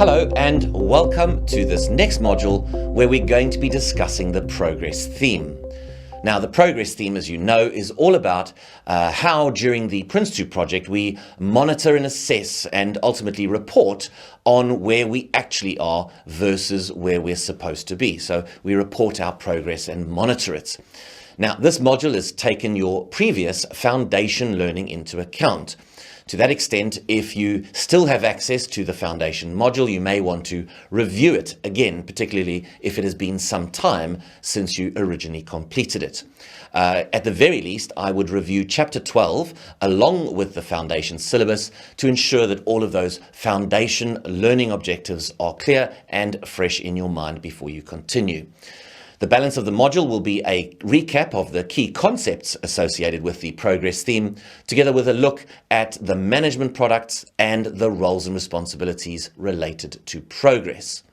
Hello and welcome to this next module where we're going to be discussing the progress theme. Now, the progress theme, as you know, is all about how during the Prince2 project we monitor and assess and ultimately report on where we actually are versus where we're supposed to be. So we report our progress and monitor it. Now, this module has taken your previous foundation learning into account. To that extent, if you still have access to the foundation module, you may want to review it again, particularly if it has been some time since you originally completed it. At the very least, I would review chapter 12 along with the foundation syllabus to ensure that all of those foundation learning objectives are clear and fresh in your mind before you continue. The balance of the module will be a recap of the key concepts associated with the progress theme, together with a look at the management products and the roles and responsibilities related to progress.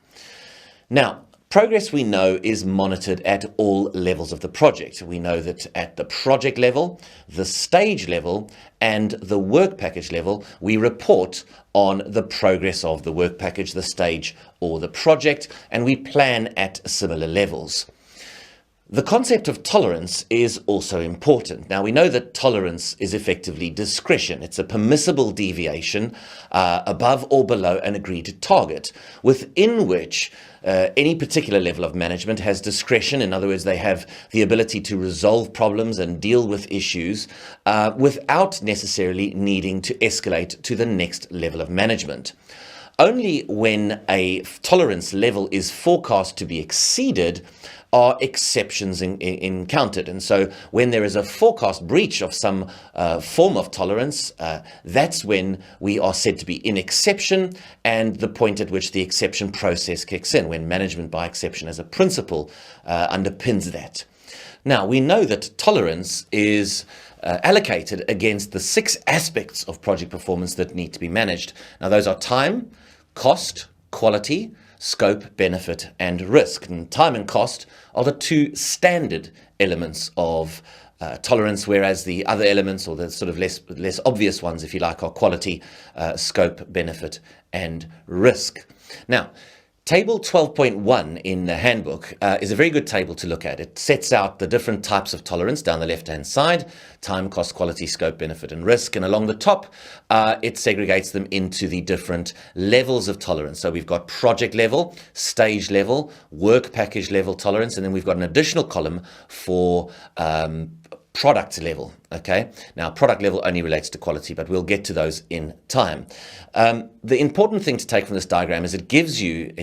Now, progress we know is monitored at all levels of the project. We know that at the project level, the stage level, and the work package level, we report on the progress of the work package, the stage, or the project, and we plan at similar levels. The concept of tolerance is also important. Now, we know that tolerance is effectively discretion. It's a permissible deviation above or below an agreed target, within which any particular level of management has discretion. In other words, they have the ability to resolve problems and deal with issues without necessarily needing to escalate to the next level of management. Only when a tolerance level is forecast to be exceeded are exceptions encountered. And so when there is a forecast breach of some form of tolerance, that's when we are said to be in exception, and the point at which the exception process kicks in, when management by exception as a principle underpins that. Now, we know that tolerance is allocated against the 6 aspects of project performance that need to be managed. Now, those are time, cost, quality, scope, benefit, and risk. And time and cost are the 2 standard elements of tolerance, whereas the other elements, or the sort of less obvious ones, if you like, are quality, scope, benefit, and risk. Now, Table 12.1 in the handbook is a very good table to look at. It sets out the different types of tolerance down the left-hand side: time, cost, quality, scope, benefit, and risk. And along the top, it segregates them into the different levels of tolerance. So we've got project level, stage level, work package level tolerance, and then we've got an additional column for product level. Okay, now product level only relates to quality, but we'll get to those in time. The important thing to take from this diagram is it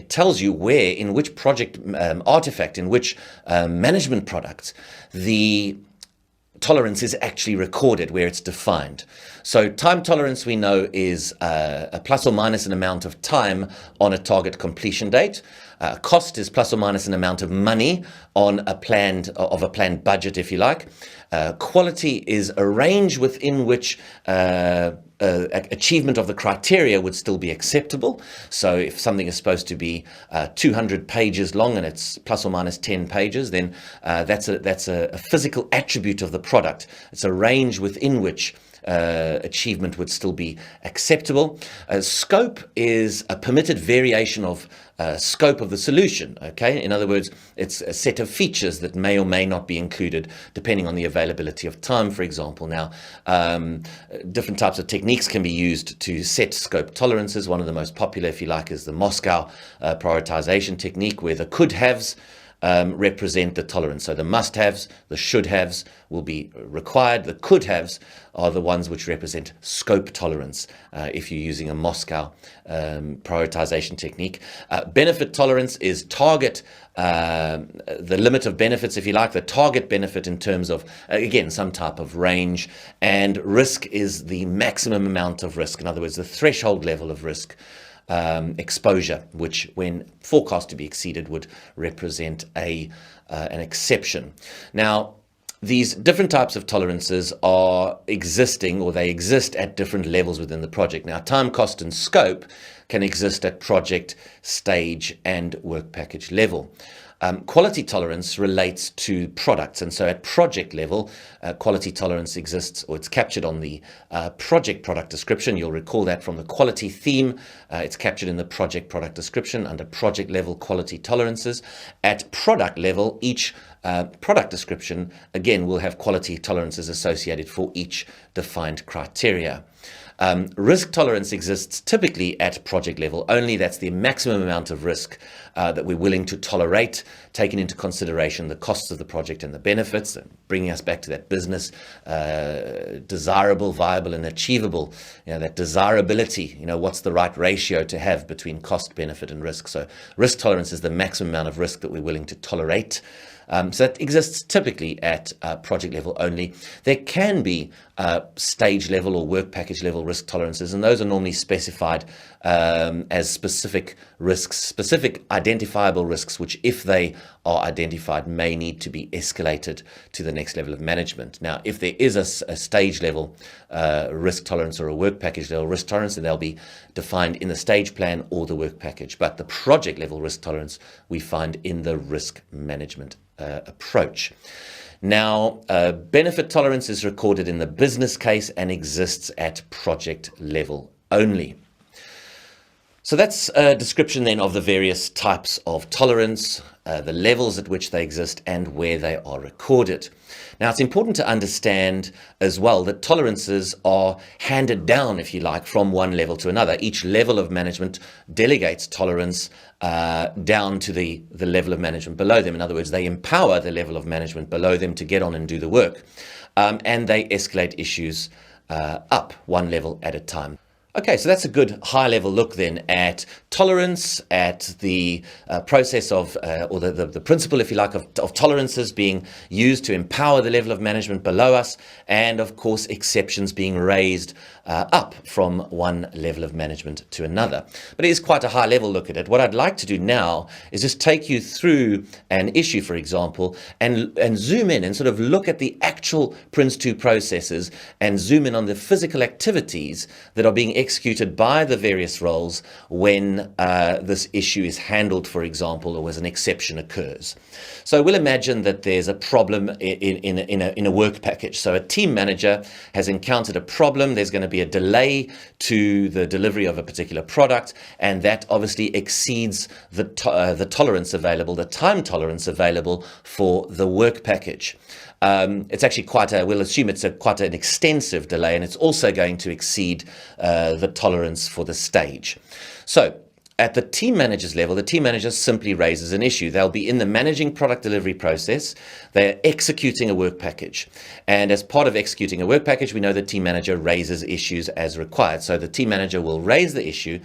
tells you where, in which project artifact, in which management product, the tolerance is actually recorded, where it's defined. So time tolerance, we know, is a plus or minus an amount of time on a target completion date. Cost is plus or minus an amount of money on a planned budget, if you like. Quality is a range within which achievement of the criteria would still be acceptable. So if something is supposed to be 200 pages long and it's plus or minus 10 pages, then that's a physical attribute of the product. It's a range within which achievement would still be acceptable. Scope is a permitted variation of scope of the solution. Okay, in other words, it's a set of features that may or may not be included depending on the availability of time, for example. Now, different types of techniques can be used to set scope tolerances. One of the most popular, if you like, is the Moscow prioritization technique, where the could-haves represent the tolerance. So the must-haves, the should-haves will be required. The could-haves are the ones which represent scope tolerance if you're using a Moscow prioritization technique. Benefit tolerance is target, the limit of benefits, if you like, the target benefit in terms of, again, some type of range. And risk is the maximum amount of risk. In other words, the threshold level of risk exposure, which when forecast to be exceeded would represent an exception. Now, these different types of tolerances are existing, or they exist at different levels within the project. Now, time, cost, and scope can exist at project, stage, and work package level. Quality tolerance relates to products, and so at project level, quality tolerance exists, or it's captured on the project product description. You'll recall that from the quality theme. It's captured in the project product description under project level quality tolerances. At product level, each product description, again, will have quality tolerances associated for each defined criteria. Risk tolerance exists typically at project level only. That's the maximum amount of risk that we're willing to tolerate, taking into consideration the costs of the project and the benefits, and bringing us back to that business desirable, viable, and achievable. That desirability, what's the right ratio to have between cost, benefit, and risk. So risk tolerance is the maximum amount of risk that we're willing to tolerate. So that exists typically at project level only. There can be stage level or work package level risk tolerances, and those are normally specified as specific risks, specific identifiable risks, which, if they are identified, may need to be escalated to the next level of management. Now, if there is a stage level risk tolerance or a work package level risk tolerance, then they'll be defined in the stage plan or the work package. But the project level risk tolerance we find in the risk management approach. Now, benefit tolerance is recorded in the business case and exists at project level only. So that's a description then of the various types of tolerance, the levels at which they exist, and where they are recorded. Now, it's important to understand as well that tolerances are handed down, if you like, from one level to another. Each level of management delegates tolerance down to the level of management below them. In other words, they empower the level of management below them to get on and do the work. And they escalate issues up one level at a time. Okay, so that's a good high-level look then at tolerance, at the process of, or the principle, if you like, of tolerances being used to empower the level of management below us, and of course exceptions being raised up from one level of management to another. But it is quite a high-level look at it. What I'd like to do now is just take you through an issue, for example, and zoom in and sort of look at the actual Prince2 processes and zoom in on the physical activities that are being executed by the various roles when this issue is handled, for example, or as an exception occurs. So we'll imagine that there's a problem in a work package. So a team manager has encountered a problem. There's going to be a delay to the delivery of a particular product, and that obviously exceeds the tolerance available, the time tolerance available for the work package. It's actually we'll assume it's quite an extensive delay, and it's also going to exceed the tolerance for the stage. So at the team manager's level, the team manager simply raises an issue. They'll be in the managing product delivery process. They're executing a work package. And as part of executing a work package, we know the team manager raises issues as required. So the team manager will raise the issue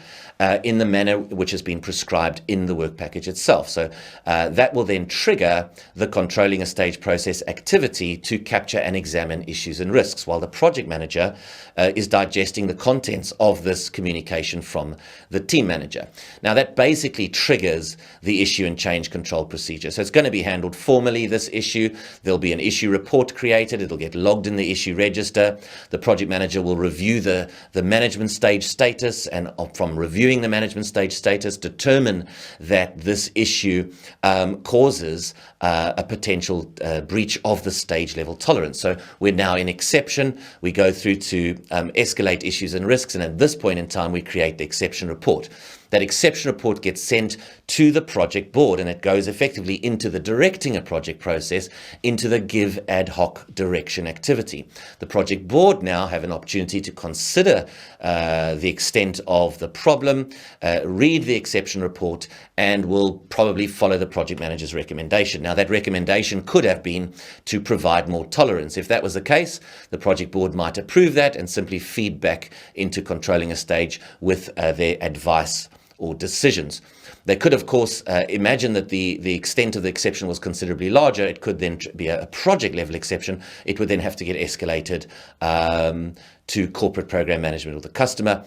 in the manner which has been prescribed in the work package itself. So that will then trigger the controlling a stage process activity to capture and examine issues and risks, while the project manager is digesting the contents of this communication from the team manager. Now, that basically triggers the issue and change control procedure. So it's going to be handled formally, this issue. There'll be an issue report created. It'll get logged in the issue register. The project manager will review the management stage status, and from reviewing the management stage status, determine that this issue causes a potential breach of the stage level tolerance. So we're now in exception. We go through to escalate issues and risks, and at this point in time, we create the exception report. That exception report gets sent to the project board, and it goes effectively into the directing a project process, into the give ad hoc direction activity. The project board now have an opportunity to consider the extent of the problem, read the exception report, and will probably follow the project manager's recommendation. Now, that recommendation could have been to provide more tolerance. If that was the case, the project board might approve that and simply feed back into controlling a stage with their advice or decisions. They could, of course, imagine that the extent of the exception was considerably larger. It could then be a project level exception. It would then have to get escalated to corporate program management or the customer.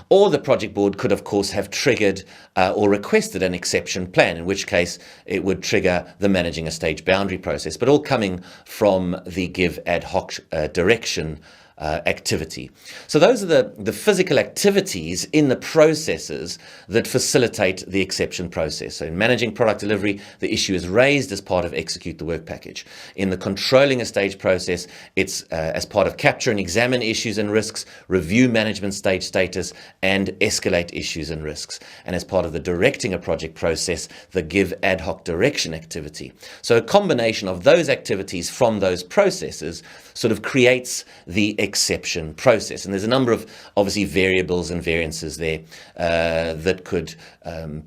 Or the project board could, of course, have triggered or requested an exception plan, in which case it would trigger the managing a stage boundary process, but all coming from the give ad hoc direction activity. So those are the physical activities in the processes that facilitate the exception process. So in managing product delivery, the issue is raised as part of execute the work package. In the controlling a stage process, it's as part of capture and examine issues and risks, review management stage status, and escalate issues and risks. And as part of the directing a project process, the give ad hoc direction activity. So a combination of those activities from those processes sort of creates the exception process. And there's a number of obviously variables and variances there that could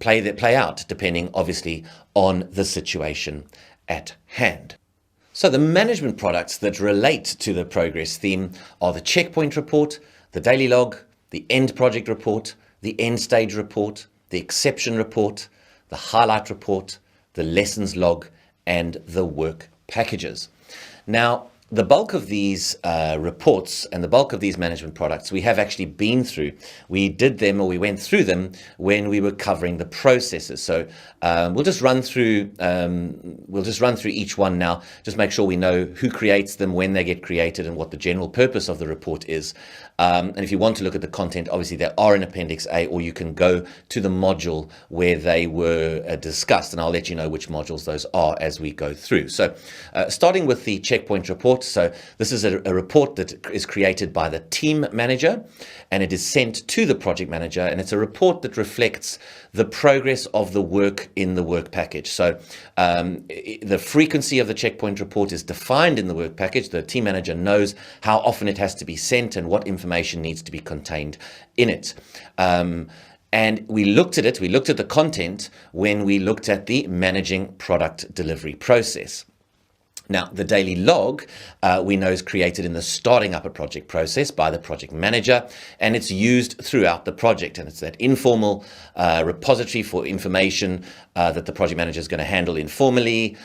play out depending obviously on the situation at hand. So the management products that relate to the progress theme are the checkpoint report, the daily log, the end project report, the end stage report, the exception report, the highlight report, the lessons log, and the work packages. Now, the bulk of these reports and the bulk of these management products we have actually been through. We did them, or we went through them when we were covering the processes. So we'll just run through each one now. Just make sure we know who creates them, when they get created, and what the general purpose of the report is. And if you want to look at the content, obviously they are in Appendix A, or you can go to the module where they were discussed, and I'll let you know which modules those are as we go through. So starting with the checkpoint report. So this is a report that is created by the team manager, and it is sent to the project manager, and it's a report that reflects the progress of the work in the work package. So the frequency of the checkpoint report is defined in the work package. The team manager knows how often it has to be sent and what information needs to be contained in it. And we looked at the content when we looked at the managing product delivery process. Now, the daily log, we know, is created in the starting up a project process by the project manager, and it's used throughout the project. And it's that informal repository for information that the project manager is going to handle informally,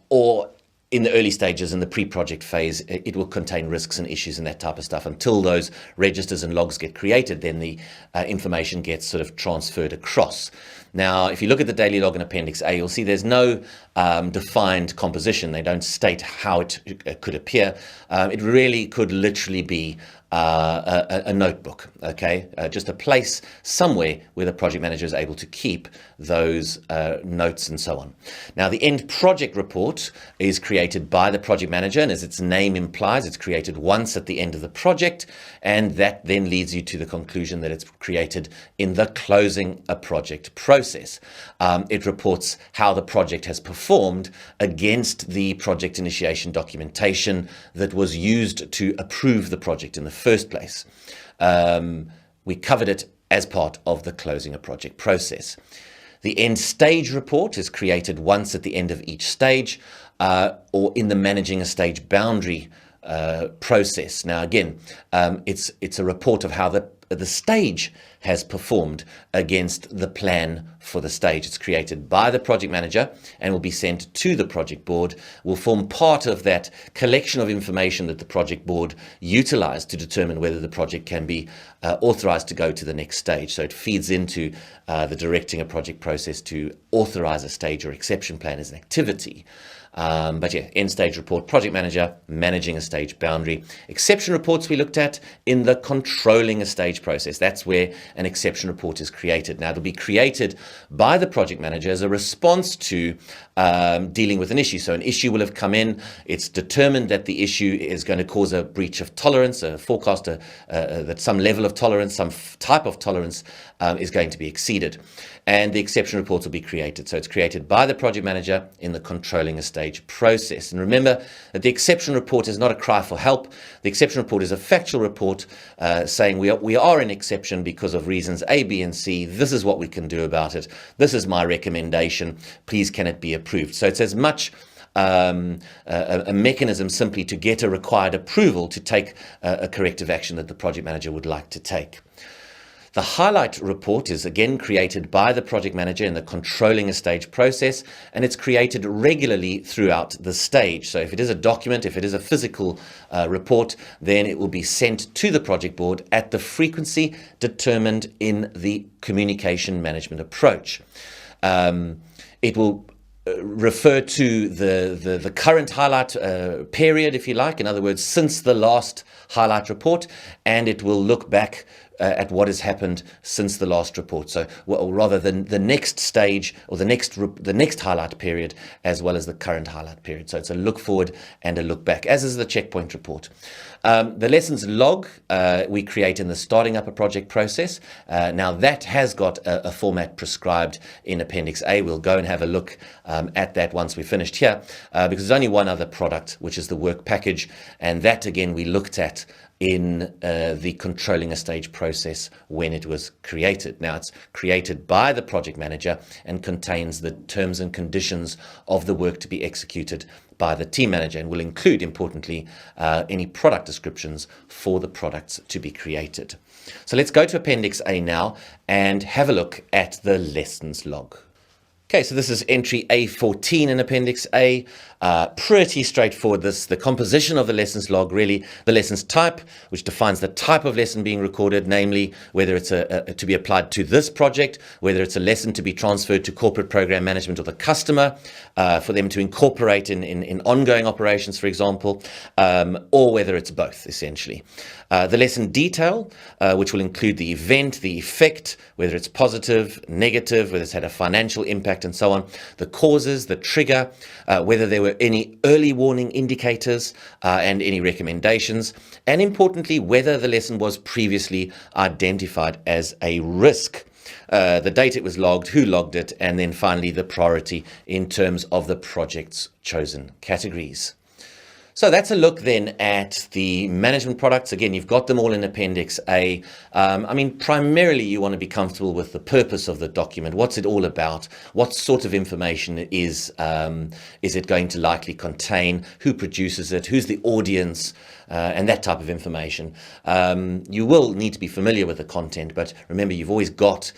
or in the early stages, in the pre-project phase, it will contain risks and issues and that type of stuff. Until those registers and logs get created, then the information gets sort of transferred across. Now, if you look at the daily log in Appendix A, you'll see there's no defined composition. They don't state how it could appear. It really could literally be a notebook, okay? Just a place somewhere where the project manager is able to keep those notes and so on. Now, the end project report is created by the project manager, and as its name implies, it's created once at the end of the project, and that then leads you to the conclusion that it's created in the closing a project process. It reports how the project has performed against the project initiation documentation that was used to approve the project in the first place. We covered it as part of the closing a project process. The end stage report is created once at the end of each stage, or in the managing a stage boundary process. Now, again, it's a report of how the stage has performed against the plan for the stage. It's created by the project manager and will be sent to the project board, will form part of that collection of information that the project board utilized to determine whether the project can be authorized to go to the next stage. So it feeds into the directing a project process to authorize a stage or exception plan as an activity. But yeah, end stage report, project manager, managing a stage boundary. Exception reports we looked at in the controlling a stage process. That's where an exception report is created. Now, it'll be created by the project manager as a response to dealing with an issue. So an issue will have come in. It's determined that the issue is going to cause a breach of tolerance, a forecast that some level of tolerance, some type of tolerance is going to be exceeded. And the exception reports will be created. So it's created by the project manager in the controlling a stage process. And remember that the exception report is not a cry for help. The exception report is a factual report saying we are in exception because of reasons A, B, and C. This is what we can do about it. This is my recommendation. Please, can it be approved? So it's as much a mechanism simply to get a required approval to take a corrective action that the project manager would like to take. The highlight report is again created by the project manager in the controlling a stage process, and it's created regularly throughout the stage. So if it is a document, if it is a physical report, then it will be sent to the project board at the frequency determined in the communication management approach. It will refer to the current highlight period, if you like. In other words, since the last highlight report, and it will look back at what has happened since the last report. So, or rather, the next stage or the next highlight period, as well as the current highlight period. So it's a look forward and a look back, as is the checkpoint report. The lessons log we create in the starting up a project process. Now that has got a format prescribed in Appendix A. We'll go and have a look at that once we're finished here, because there's only one other product, which is the work package, and that again we looked at in the controlling a stage process when it was created. Now it's created by the project manager and contains the terms and conditions of the work to be executed by the team manager, and will include, importantly, any product descriptions for the products to be created. So let's go to Appendix A now and have a look at the lessons log. Okay, so this is entry A14 in Appendix A. Pretty straightforward. The composition of the lessons log, really, the lessons type, which defines the type of lesson being recorded, namely whether it's to be applied to this project, whether it's a lesson to be transferred to corporate program management or the customer, for them to incorporate in ongoing operations, for example, or whether it's both, essentially. The lesson detail, which will include the event, the effect, whether it's positive, negative, whether it's had a financial impact, and so on, the causes, the trigger, whether there were any early warning indicators and any recommendations, and importantly, whether the lesson was previously identified as a risk. The date it was logged, who logged it, and then finally the priority in terms of the project's chosen categories. So that's a look then at the management products. Again, you've got them all in Appendix A. I mean, primarily you want to be comfortable with the purpose of the document. What's it all about? What sort of information is it going to likely contain? Who produces it? Who's the audience? And that type of information. You will need to be familiar with the content, but remember, you've always got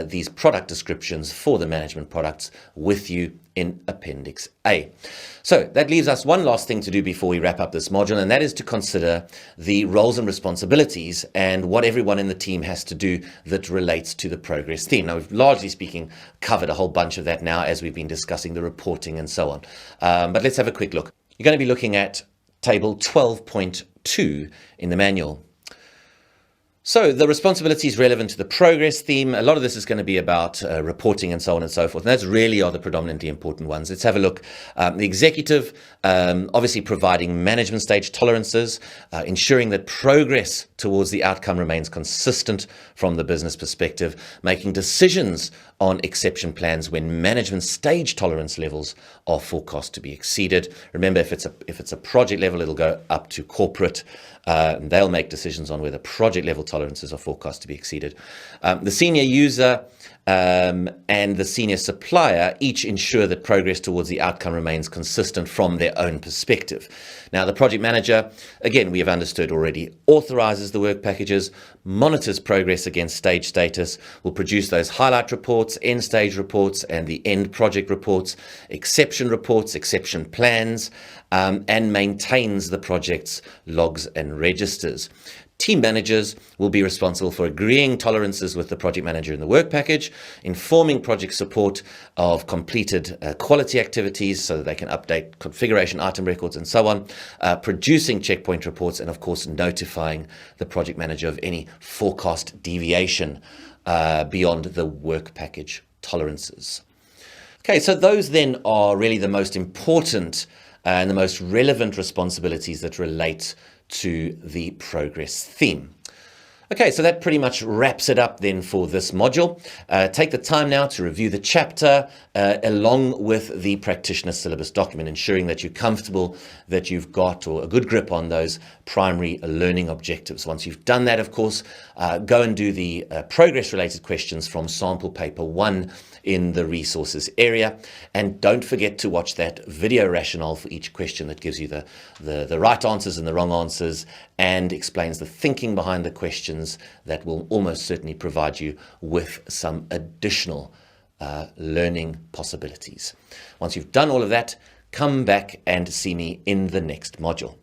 these product descriptions for the management products with you in Appendix A. So that leaves us one last thing to do before we wrap up this module, and that is to consider the roles and responsibilities and what everyone in the team has to do that relates to the progress theme. Now, we've largely speaking covered a whole bunch of that now as we've been discussing the reporting and so on. But let's have a quick look. You're going to be looking at Table 12.2 in the manual. So the responsibilities relevant to the progress theme, a lot of this is going to be about reporting and so on and so forth. And those really are the predominantly important ones. Let's have a look. The executive, obviously providing management stage tolerances, ensuring that progress towards the outcome remains consistent from the business perspective, making decisions on exception plans when management stage tolerance levels are forecast to be exceeded. Remember, if it's a project level, it'll go up to corporate. They'll make decisions on whether project level tolerances are forecast to be exceeded. The senior user and the senior supplier each ensure that progress towards the outcome remains consistent from their own perspective. Now, the project manager, again, we have understood already, authorizes the work packages, monitors progress against stage status, will produce those highlight reports, end stage reports, and the end project reports, exception plans, and maintains the project's logs and registers. Team managers will be responsible for agreeing tolerances with the project manager in the work package, informing project support of completed quality activities so that they can update configuration item records and so on, producing checkpoint reports, and of course notifying the project manager of any forecast deviation beyond the work package tolerances. Okay, so those then are really the most important and the most relevant responsibilities that relate to the progress theme. Okay, so that pretty much wraps it up then for this module. Take the time now to review the chapter along with the practitioner syllabus document, ensuring that you're comfortable that you've got or a good grip on those primary learning objectives. Once you've done that, of course, go and do the progress related questions from sample paper 1 in the resources area. And don't forget to watch that video rationale for each question that gives you the right answers and the wrong answers and explains the thinking behind the questions that will almost certainly provide you with some additional learning possibilities. Once you've done all of that, come back and see me in the next module.